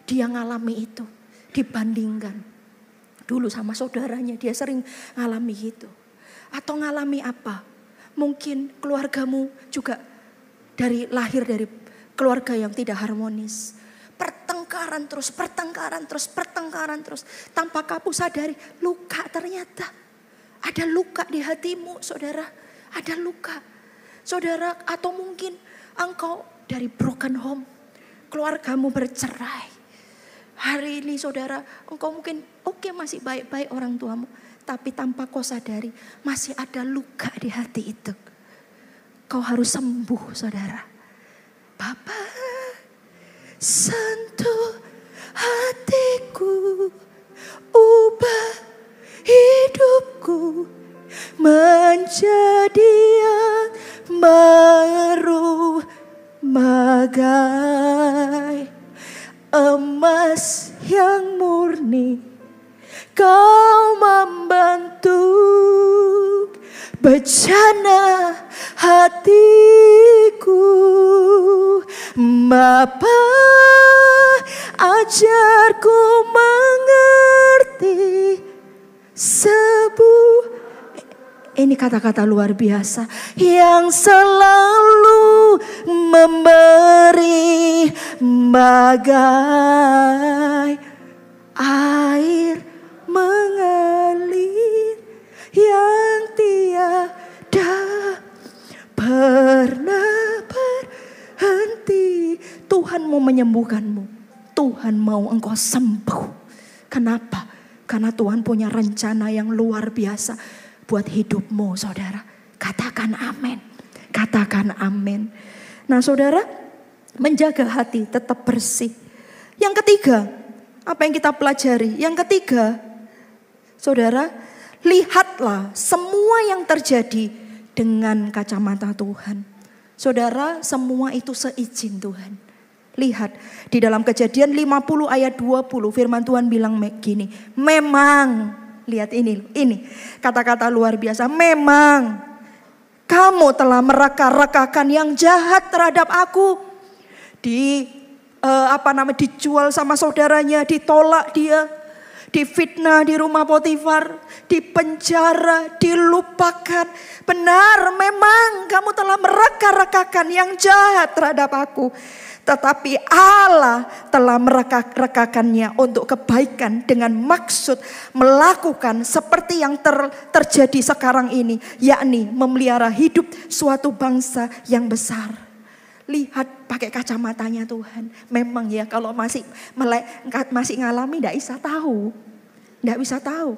Dia ngalami itu. Dibandingkan. Dulu sama saudaranya dia sering ngalami gitu. Atau ngalami apa? Mungkin keluargamu juga lahir dari keluarga yang tidak harmonis. Pertengkaran terus. Tanpa kamu sadari luka ternyata. Ada luka di hatimu saudara. Ada luka. Saudara atau mungkin engkau dari broken home. Keluargamu bercerai. Hari ini saudara engkau mungkin masih baik-baik orang tuamu. Tapi tanpa kau sadari masih ada luka di hati itu. Kau harus sembuh saudara. Bapa, sentuh hatiku, ubah hidupku menjadi yang baru, bagai emas yang murni. Kau membentuk bejana hatiku. Bapa, ajarku mengerti ini kata-kata luar biasa yang selalu memberi bagai air mengalir yang tiada pernah berhenti. Tuhan mau menyembuhkanmu. Tuhan mau engkau sembuh. Kenapa? Karena Tuhan punya rencana yang luar biasa buat hidupmu, saudara. Katakan amin. Katakan amin. Nah, saudara, menjaga hati tetap bersih. Yang ketiga, apa yang kita pelajari? Yang ketiga, saudara, lihatlah semua yang terjadi dengan kacamata Tuhan. Saudara, semua itu seizin Tuhan. Lihat di dalam Kejadian 50 ayat 20 firman Tuhan bilang begini. Memang, lihat ini kata-kata luar biasa. Memang kamu telah mereka-rekakan yang jahat terhadap aku. Dijual sama saudaranya, ditolak dia, difitnah di rumah Potifar, dipenjara, dilupakan. Benar, memang kamu telah mereka-rekakan yang jahat terhadap aku. Tetapi Allah telah mereka-rekakannya untuk kebaikan dengan maksud melakukan seperti yang terjadi sekarang ini. Yakni memelihara hidup suatu bangsa yang besar. Lihat pakai kacamatanya Tuhan. Memang ya kalau masih ngalami tidak bisa tahu. Tidak bisa tahu.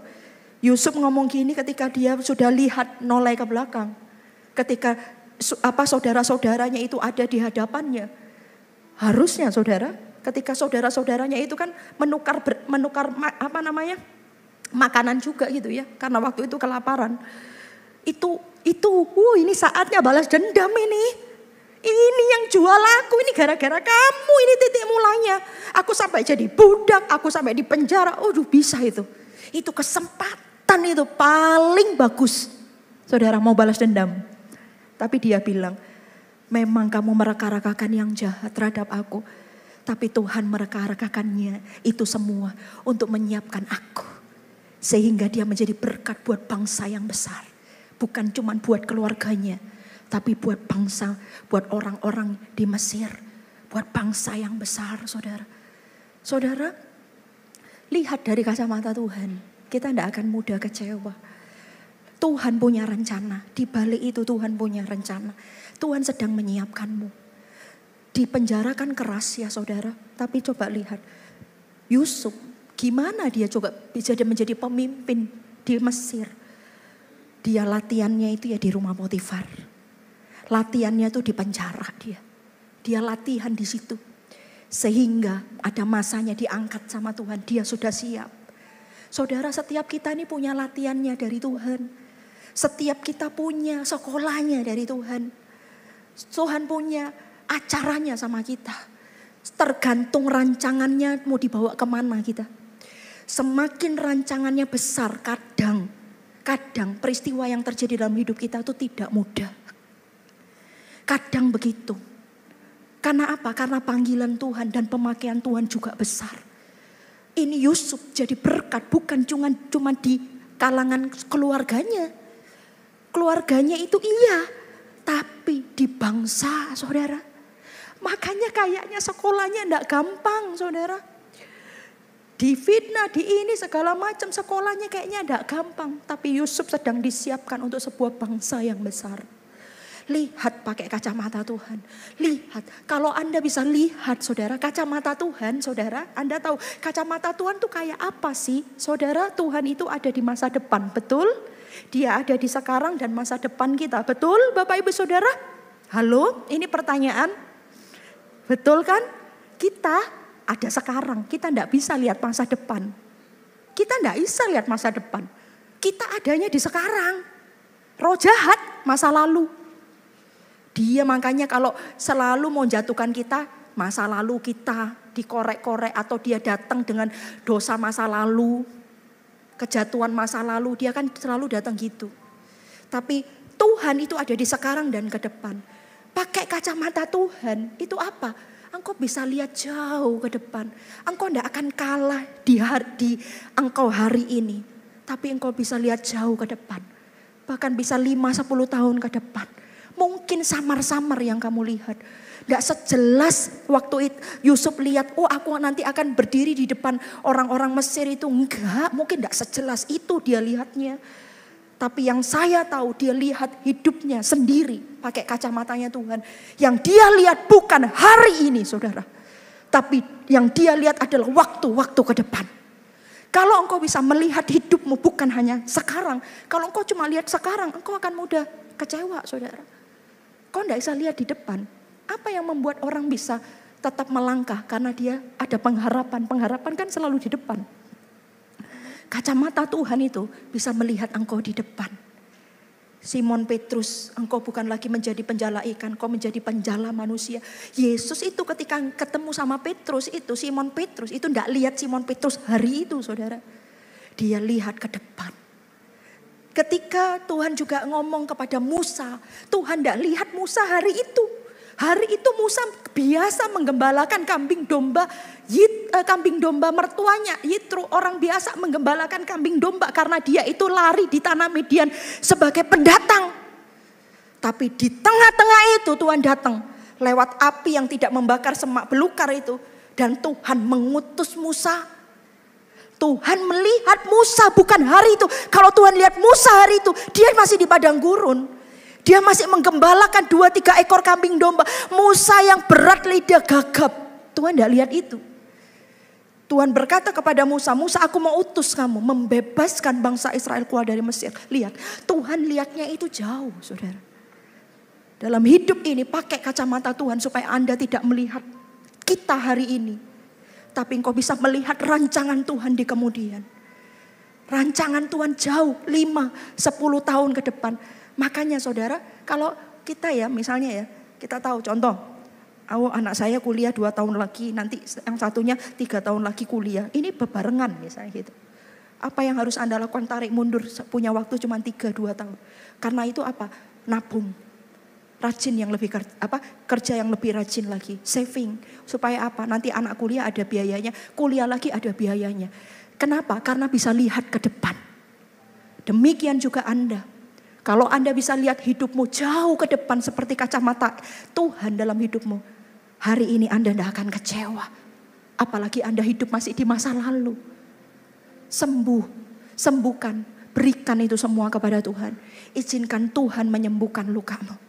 Yusuf ngomong gini ketika dia sudah lihat noleh ke belakang. Ketika saudara-saudaranya itu ada di hadapannya. Harusnya saudara, ketika saudara-saudaranya itu kan menukar makanan juga gitu ya. Karena waktu itu kelaparan. Ini saatnya balas dendam ini. Ini yang jual aku, ini gara-gara kamu, ini titik mulanya. Aku sampai jadi budak, aku sampai di penjara. Bisa itu. Itu kesempatan itu paling bagus. Saudara mau balas dendam. Tapi dia bilang, memang kamu mereka-rekakan yang jahat terhadap aku. Tapi Tuhan mereka-rekakannya itu semua untuk menyiapkan aku. Sehingga dia menjadi berkat buat bangsa yang besar. Bukan cuma buat keluarganya. Tapi buat bangsa, buat orang-orang di Mesir. Buat bangsa yang besar, saudara. Saudara, lihat dari kacamata Tuhan. Kita tidak akan mudah kecewa. Tuhan punya rencana. Di balik itu Tuhan punya rencana. Tuhan sedang menyiapkanmu. Dipenjarakan keras ya saudara. Tapi coba lihat. Yusuf, gimana dia coba bisa menjadi pemimpin di Mesir. Dia latihannya itu ya di rumah Potifar. Latihannya itu di penjara dia. Dia latihan di situ. Sehingga ada masanya diangkat sama Tuhan. Dia sudah siap. Saudara, setiap kita ini punya latihannya dari Tuhan. Setiap kita punya sekolahnya dari Tuhan. Tuhan punya acaranya sama kita. Tergantung rancangannya mau dibawa kemana kita. Semakin rancangannya besar, kadang peristiwa yang terjadi dalam hidup kita itu tidak mudah. Kadang begitu. Karena apa? Karena panggilan Tuhan dan pemakaian Tuhan juga besar. Ini Yusuf jadi berkat bukan cuma di kalangan keluarganya. Keluarganya itu iya, tapi di bangsa saudara. Makanya kayaknya sekolahnya enggak gampang saudara. Difitnah, di ini segala macam sekolahnya kayaknya enggak gampang. Tapi Yusuf sedang disiapkan untuk sebuah bangsa yang besar. Lihat pakai kacamata Tuhan. Lihat, kalau Anda bisa lihat saudara, kacamata Tuhan saudara. Anda tahu kacamata Tuhan tuh kayak apa sih? Saudara, Tuhan itu ada di masa depan, betul? Dia ada di sekarang dan masa depan kita, betul Bapak Ibu Saudara? Halo, ini pertanyaan. Betul kan? Kita ada sekarang, kita tidak bisa lihat masa depan. Kita tidak bisa lihat masa depan. Kita adanya di sekarang. Roh jahat masa lalu. Dia makanya kalau selalu mau jatuhkan kita, masa lalu kita dikorek-korek atau dia datang dengan dosa masa lalu, kejatuhan masa lalu, dia kan selalu datang gitu. Tapi Tuhan itu ada di sekarang dan ke depan. Pakai kacamata Tuhan, itu apa? Engkau bisa lihat jauh ke depan. Engkau tidak akan kalah di engkau hari ini. Tapi engkau bisa lihat jauh ke depan. Bahkan bisa 5-10 tahun ke depan. Mungkin samar-samar yang kamu lihat. Tidak sejelas waktu itu Yusuf lihat, oh aku nanti akan berdiri di depan orang-orang Mesir itu. Enggak, mungkin tidak sejelas itu dia lihatnya. Tapi yang saya tahu dia lihat hidupnya sendiri pakai kacamatanya Tuhan. Yang dia lihat bukan hari ini saudara. Tapi yang dia lihat adalah waktu-waktu ke depan. Kalau engkau bisa melihat hidupmu bukan hanya sekarang. Kalau engkau cuma lihat sekarang, engkau akan mudah kecewa saudara. Kau tidak bisa lihat di depan. Apa yang membuat orang bisa tetap melangkah? Karena dia ada pengharapan. Pengharapan kan selalu di depan. Kacamata Tuhan itu bisa melihat engkau di depan. Simon Petrus, engkau bukan lagi menjadi penjala ikan, engkau menjadi penjala manusia. Yesus itu ketika ketemu sama Petrus itu, Simon Petrus itu tidak lihat Simon Petrus hari itu saudara. Dia lihat ke depan. Ketika Tuhan juga ngomong kepada Musa, Tuhan tidak lihat Musa hari itu. Hari itu Musa biasa menggembalakan kambing domba mertuanya. Yitro, orang biasa menggembalakan kambing domba karena dia itu lari di tanah Midian sebagai pendatang. Tapi di tengah-tengah itu Tuhan datang lewat api yang tidak membakar semak belukar itu. Dan Tuhan mengutus Musa. Tuhan melihat Musa bukan hari itu. Kalau Tuhan lihat Musa hari itu, dia masih di padang gurun. Dia masih menggembalakan 2-3 ekor kambing domba. Musa yang berat lidah gagap. Tuhan tidak lihat itu. Tuhan berkata kepada Musa, Musa aku mau utus kamu membebaskan bangsa Israel keluar dari Mesir. Lihat, Tuhan lihatnya itu jauh saudara. Dalam hidup ini pakai kacamata Tuhan supaya Anda tidak melihat kita hari ini. Tapi engkau bisa melihat rancangan Tuhan di kemudian. Rancangan Tuhan jauh 5-10 tahun ke depan. Makanya saudara, kalau kita ya misalnya ya, kita tahu contoh, anak saya kuliah 2 tahun lagi, nanti yang satunya 3 tahun lagi kuliah. Ini bebarengan misalnya gitu. Apa yang harus Anda lakukan? Tarik mundur, punya waktu cuma 3-2 tahun. Karena itu apa? Nabung. Rajin yang lebih kerja yang lebih rajin lagi, saving supaya apa? Nanti anak kuliah ada biayanya, kuliah lagi ada biayanya. Kenapa? Karena bisa lihat ke depan. Demikian juga Anda. Kalau Anda bisa lihat hidupmu jauh ke depan seperti kacamata Tuhan dalam hidupmu, hari ini Anda tidak akan kecewa. Apalagi Anda hidup masih di masa lalu. Sembuhkan, berikan itu semua kepada Tuhan. Izinkan Tuhan menyembuhkan lukamu.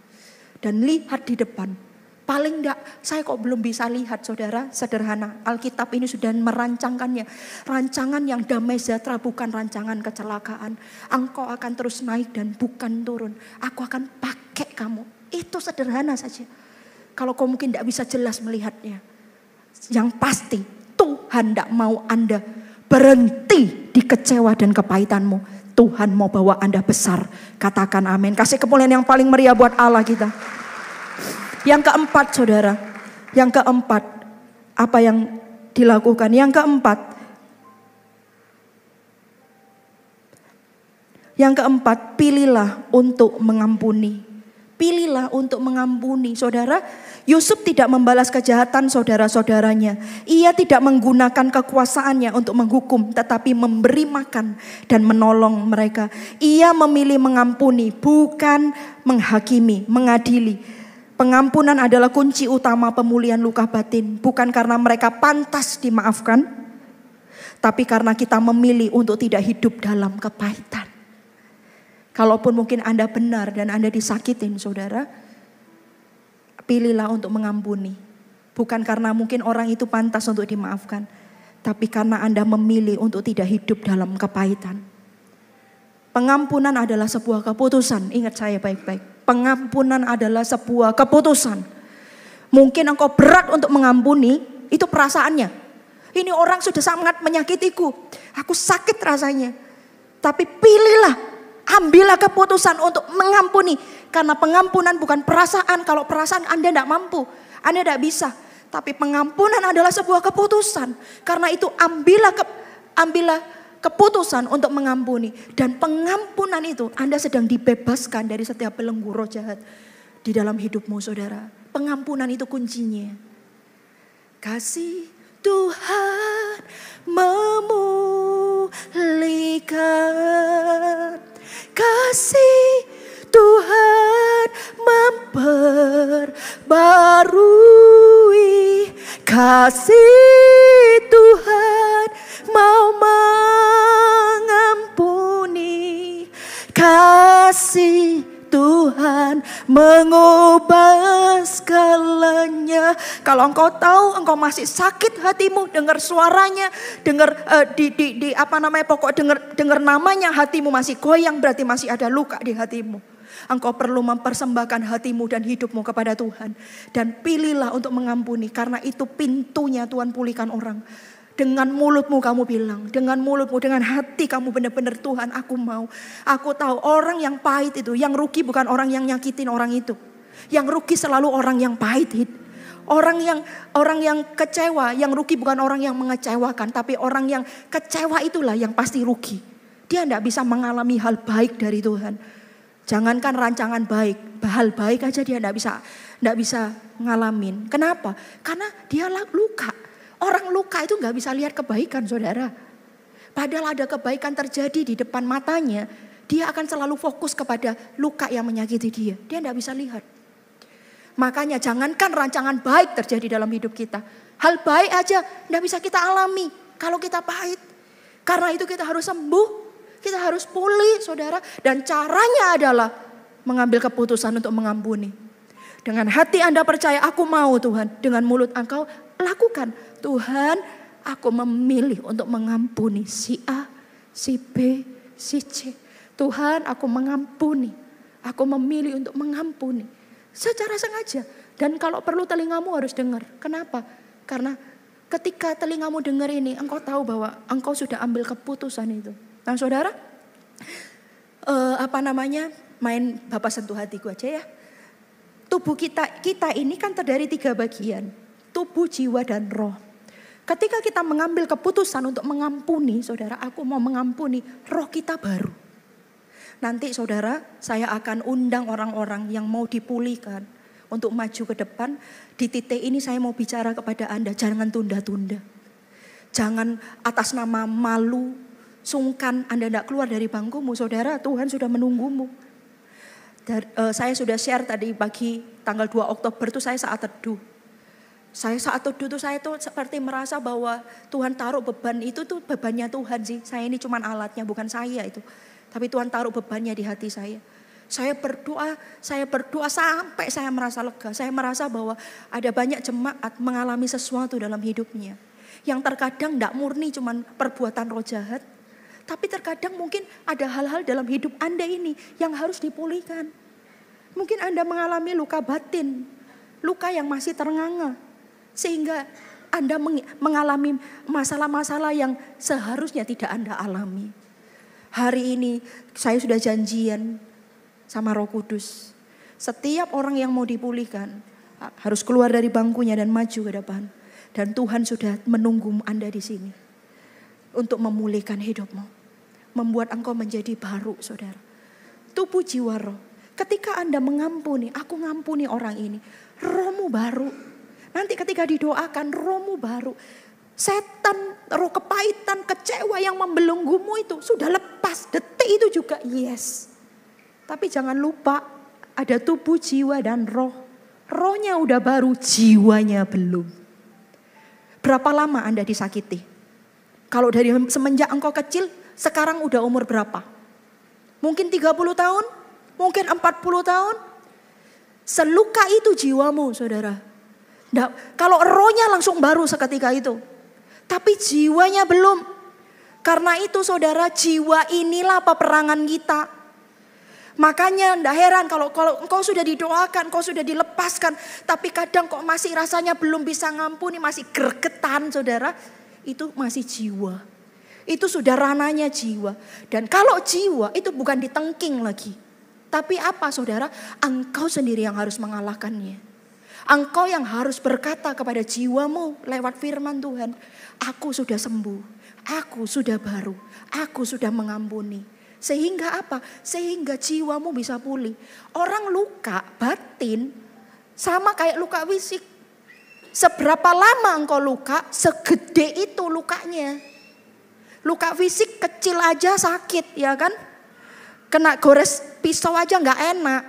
Dan lihat di depan. Paling enggak, saya kok belum bisa lihat saudara, sederhana. Alkitab ini sudah merancangkannya. Rancangan yang damai sejahtera bukan rancangan kecelakaan. Engkau akan terus naik dan bukan turun. Aku akan pakai kamu. Itu sederhana saja. Kalau kau mungkin tidak bisa jelas melihatnya. Yang pasti Tuhan tidak mau Anda berhenti di kecewa dan kepahitanmu. Tuhan mau bawa Anda besar. Katakan amin. Kasih kemuliaan yang paling meriah buat Allah kita. Yang keempat saudara. Yang keempat. Apa yang dilakukan? Yang keempat. Pilihlah untuk mengampuni. Pilihlah untuk mengampuni. Saudara, Yusuf tidak membalas kejahatan saudara-saudaranya. Ia tidak menggunakan kekuasaannya untuk menghukum, tetapi memberi makan dan menolong mereka. Ia memilih mengampuni, bukan menghakimi, mengadili. Pengampunan adalah kunci utama pemulihan luka batin. Bukan karena mereka pantas dimaafkan, tapi karena kita memilih untuk tidak hidup dalam kepahitan. Kalaupun mungkin Anda benar dan Anda disakitin saudara, pilihlah untuk mengampuni. Bukan karena mungkin orang itu pantas untuk dimaafkan, tapi karena Anda memilih untuk tidak hidup dalam kepahitan. Pengampunan adalah sebuah keputusan. Ingat saya baik-baik. Pengampunan adalah sebuah keputusan. Mungkin engkau berat untuk mengampuni, itu perasaannya. Ini orang sudah sangat menyakitiku, aku sakit rasanya. Tapi pilihlah, ambillah keputusan untuk mengampuni. Karena pengampunan bukan perasaan. Kalau perasaan Anda tidak mampu, Anda tidak bisa. Tapi pengampunan adalah sebuah keputusan. Karena itu ambillah keputusan untuk mengampuni. Dan pengampunan itu Anda sedang dibebaskan dari setiap belenggu roh jahat di dalam hidupmu, saudara. Pengampunan itu kuncinya. Kasih Tuhan memulihkan, kasih Tuhan memperbarui, kasih Tuhan mau mengampuni, kasih Tuhan mengubah segalanya. Kalau engkau tahu engkau masih sakit hatimu, dengar suaranya, dengar dengar namanya, hatimu masih goyang, berarti masih ada luka di hatimu. Engkau perlu mempersembahkan hatimu dan hidupmu kepada Tuhan. Dan pilihlah untuk mengampuni, karena itu pintunya Tuhan pulihkan orang. Dengan mulutmu kamu bilang, dengan mulutmu, dengan hati kamu benar-benar, Tuhan aku mau. Aku tahu orang yang pahit itu, yang rugi bukan orang yang nyakitin orang itu. Yang rugi selalu orang yang pahit. Orang yang kecewa, yang rugi bukan orang yang mengecewakan. Tapi orang yang kecewa itulah yang pasti rugi. Dia tidak bisa mengalami hal baik dari Tuhan. Jangankan rancangan baik, hal baik aja dia tidak bisa ngalamin. Kenapa? Karena dia luka. Orang luka itu gak bisa lihat kebaikan, saudara. Padahal ada kebaikan terjadi di depan matanya, dia akan selalu fokus kepada luka yang menyakiti dia. Dia gak bisa lihat. Makanya jangankan rancangan baik terjadi dalam hidup kita. Hal baik aja gak bisa kita alami kalau kita pahit. Karena itu kita harus sembuh, kita harus pulih, saudara. Dan caranya adalah mengambil keputusan untuk mengampuni. Dengan hati Anda percaya, aku mau Tuhan. Dengan mulut engkau lakukan. Tuhan, aku memilih untuk mengampuni si A, si B, si C. Tuhan, aku mengampuni. Aku memilih untuk mengampuni. Secara sengaja. Dan kalau perlu telingamu harus dengar. Kenapa? Karena ketika telingamu dengar ini, engkau tahu bahwa engkau sudah ambil keputusan itu. Nah, saudara, main Bapak sentuh hatiku aja ya. Tubuh kita ini kan terdiri 3 bagian. Tubuh, jiwa, dan roh. Ketika kita mengambil keputusan untuk mengampuni, saudara, aku mau mengampuni, roh kita baru. Nanti saudara, saya akan undang orang-orang yang mau dipulihkan untuk maju ke depan. Di titik ini saya mau bicara kepada Anda, jangan tunda-tunda. Jangan atas nama malu, sungkan, Anda tidak keluar dari bangkumu, saudara, Tuhan sudah menunggumu. Saya sudah share tadi pagi tanggal 2 Oktober itu saya saat teduh. Saya saat teduh itu saya tuh seperti merasa bahwa Tuhan taruh beban itu tuh bebannya Tuhan sih. Saya ini cuma alatnya, bukan saya itu. Tapi Tuhan taruh bebannya di hati saya. Saya berdoa sampai saya merasa lega. Saya merasa bahwa ada banyak jemaat mengalami sesuatu dalam hidupnya. Yang terkadang tidak murni cuma perbuatan roh jahat. Tapi terkadang mungkin ada hal-hal dalam hidup Anda ini yang harus dipulihkan. Mungkin Anda mengalami luka batin. Luka yang masih ternganga. Sehingga Anda mengalami masalah-masalah yang seharusnya tidak Anda alami. Hari ini saya sudah janjian sama Roh Kudus. Setiap orang yang mau dipulihkan harus keluar dari bangkunya dan maju ke depan. Dan Tuhan sudah menunggu Anda di sini. Untuk memulihkan hidupmu. Membuat engkau menjadi baru, saudara. Tubuh, jiwa, roh. Ketika Anda mengampuni, aku ngampuni orang ini. Rohmu baru. Nanti ketika didoakan, rohmu baru. Setan, roh kepahitan, kecewa yang membelenggumu itu sudah lepas. Detik itu juga yes. Tapi jangan lupa ada tubuh, jiwa, dan roh. Rohnya udah baru, jiwanya belum. Berapa lama Anda disakiti? Kalau dari semenjak engkau kecil, sekarang udah umur berapa? Mungkin 30 tahun? Mungkin 40 tahun? Seluka itu jiwamu, saudara. Nah, kalau rohnya langsung baru seketika itu. Tapi jiwanya belum. Karena itu saudara, jiwa inilah peperangan kita. Makanya ndak heran kalau engkau sudah didoakan, engkau sudah dilepaskan, tapi kadang kok masih rasanya belum bisa ngampuni, masih gregetan saudara, itu masih jiwa. Itu sudah ranahnya jiwa. Dan kalau jiwa itu bukan ditengking lagi. Tapi apa saudara? Engkau sendiri yang harus mengalahkannya. Engkau yang harus berkata kepada jiwamu lewat firman Tuhan, aku sudah sembuh, aku sudah baru, aku sudah mengampuni. Sehingga apa? Sehingga jiwamu bisa pulih. Orang luka batin sama kayak luka fisik. Seberapa lama engkau luka, segede itu lukanya. Luka fisik kecil aja sakit, ya kan? Kena gores pisau aja nggak enak.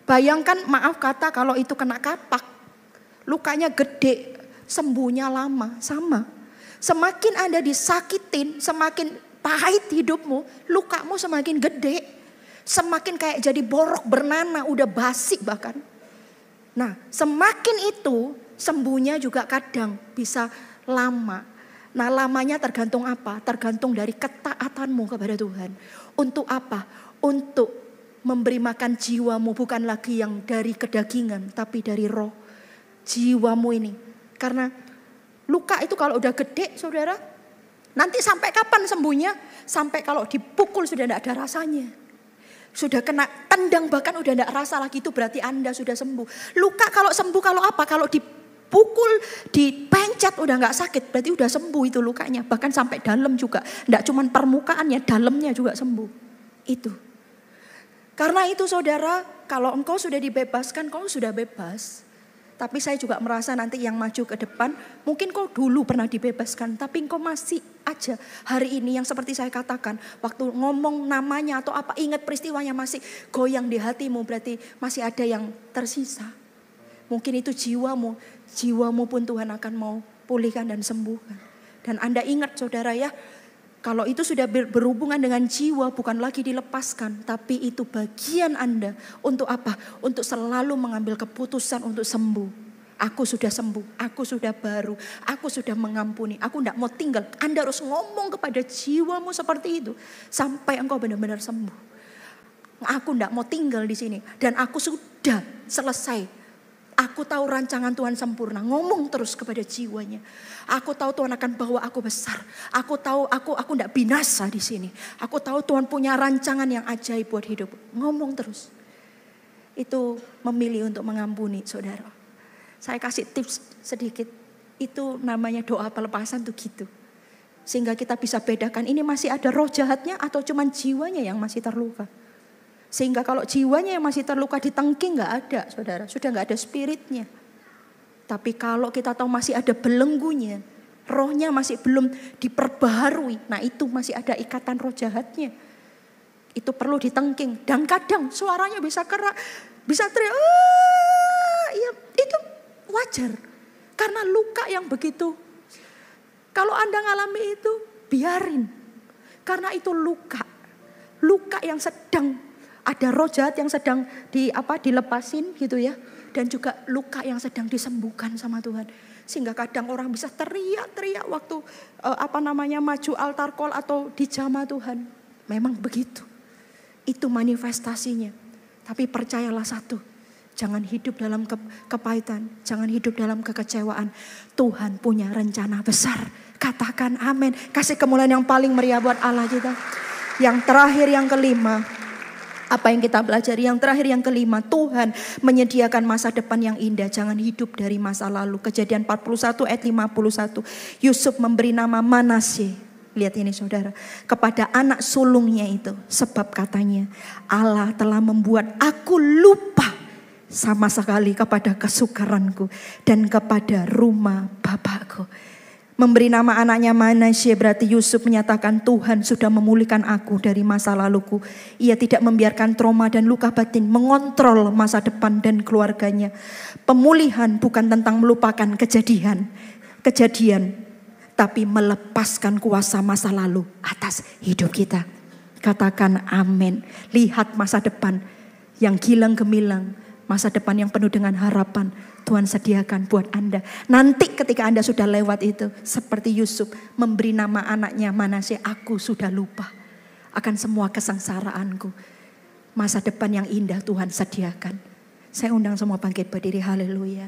Bayangkan, maaf kata, kalau itu kena kapak, lukanya gede, sembuhnya lama, sama. Semakin Anda disakitin, semakin pahit hidupmu, lukamu semakin gede. Semakin kayak jadi borok bernanah, udah basi bahkan. Nah, semakin itu sembuhnya juga kadang bisa lama. Nah, lamanya tergantung apa? Tergantung dari ketaatanmu kepada Tuhan. Untuk apa? Untuk memberi makan jiwamu, bukan lagi yang dari kedagingan, tapi dari roh jiwamu ini. Karena luka itu kalau udah gede, saudara, nanti sampai kapan sembuhnya? Sampai kalau dipukul sudah tidak ada rasanya. Sudah kena tendang bahkan udah tidak rasa lagi, itu berarti Anda sudah sembuh. Luka kalau sembuh kalau apa? Kalau dipukul, dipencet udah nggak sakit, berarti udah sembuh itu lukanya. Bahkan sampai dalam juga, tidak cuma permukaannya, dalamnya juga sembuh. Itu. Karena itu saudara, kalau engkau sudah dibebaskan, kau sudah bebas. Tapi saya juga merasa nanti yang maju ke depan, mungkin kau dulu pernah dibebaskan, tapi engkau masih aja hari ini yang seperti saya katakan, waktu ngomong namanya atau apa, ingat peristiwanya masih goyang di hatimu, berarti masih ada yang tersisa. Mungkin itu jiwamu, jiwamu pun Tuhan akan mau pulihkan dan sembuhkan. Dan Anda ingat saudara ya, kalau itu sudah berhubungan dengan jiwa, bukan lagi dilepaskan, tapi itu bagian Anda untuk apa? Untuk selalu mengambil keputusan untuk sembuh. Aku sudah sembuh, aku sudah baru, aku sudah mengampuni, aku tidak mau tinggal. Anda harus ngomong kepada jiwamu seperti itu sampai engkau benar-benar sembuh. Aku tidak mau tinggal di sini dan aku sudah selesai. Aku tahu rancangan Tuhan sempurna. Ngomong terus kepada jiwanya. Aku tahu Tuhan akan bawa aku besar. Aku tahu aku tidak binasa di sini. Aku tahu Tuhan punya rancangan yang ajaib buat hidup. Ngomong terus. Itu memilih untuk mengampuni saudara. Saya kasih tips sedikit. Itu namanya doa pelepasan tuh gitu. Sehingga kita bisa bedakan ini masih ada roh jahatnya atau cuman jiwanya yang masih terluka. Sehingga kalau jiwanya yang masih terluka ditengking gak ada saudara. Sudah gak ada spiritnya. Tapi kalau kita tahu masih ada belenggunya. Rohnya masih belum diperbaharui. Nah itu masih ada ikatan roh jahatnya. Itu perlu ditengking. Dan kadang suaranya bisa kerak. Bisa teriak. Ya, itu wajar. Karena luka yang begitu. Kalau Anda ngalami itu biarin. Karena itu luka. Luka yang sedang. Ada roh jahat yang sedang dilepasin gitu ya. Dan juga luka yang sedang disembuhkan sama Tuhan. Sehingga kadang orang bisa teriak-teriak waktu maju altar call atau di jamaah Tuhan. Memang begitu. Itu manifestasinya. Tapi percayalah satu. Jangan hidup dalam kepahitan. Jangan hidup dalam kekecewaan. Tuhan punya rencana besar. Katakan amin. Kasih kemuliaan yang paling meriah buat Allah kita. Yang terakhir yang kelima. Apa yang kita pelajari? Yang terakhir yang kelima, Tuhan menyediakan masa depan yang indah. Jangan hidup dari masa lalu. Kejadian 41 ayat 51. Yusuf memberi nama Manasye. Lihat ini saudara. Kepada anak sulungnya itu. Sebab katanya Allah telah membuat aku lupa sama sekali kepada kesukaranku. Dan kepada rumah bapakku. Memberi nama anaknya Manasye berarti Yusuf menyatakan Tuhan sudah memulihkan aku dari masa laluku. Ia tidak membiarkan trauma dan luka batin mengontrol masa depan dan keluarganya. Pemulihan bukan tentang melupakan kejadian. Tapi melepaskan kuasa masa lalu atas hidup kita. Katakan amin. Lihat masa depan yang gilang gemilang. Masa depan yang penuh dengan harapan. Tuhan sediakan buat Anda. Nanti ketika Anda sudah lewat itu. Seperti Yusuf memberi nama anaknya Manasye. Aku sudah lupa akan semua kesengsaraanku. Masa depan yang indah Tuhan sediakan. Saya undang semua bangkit berdiri, haleluya.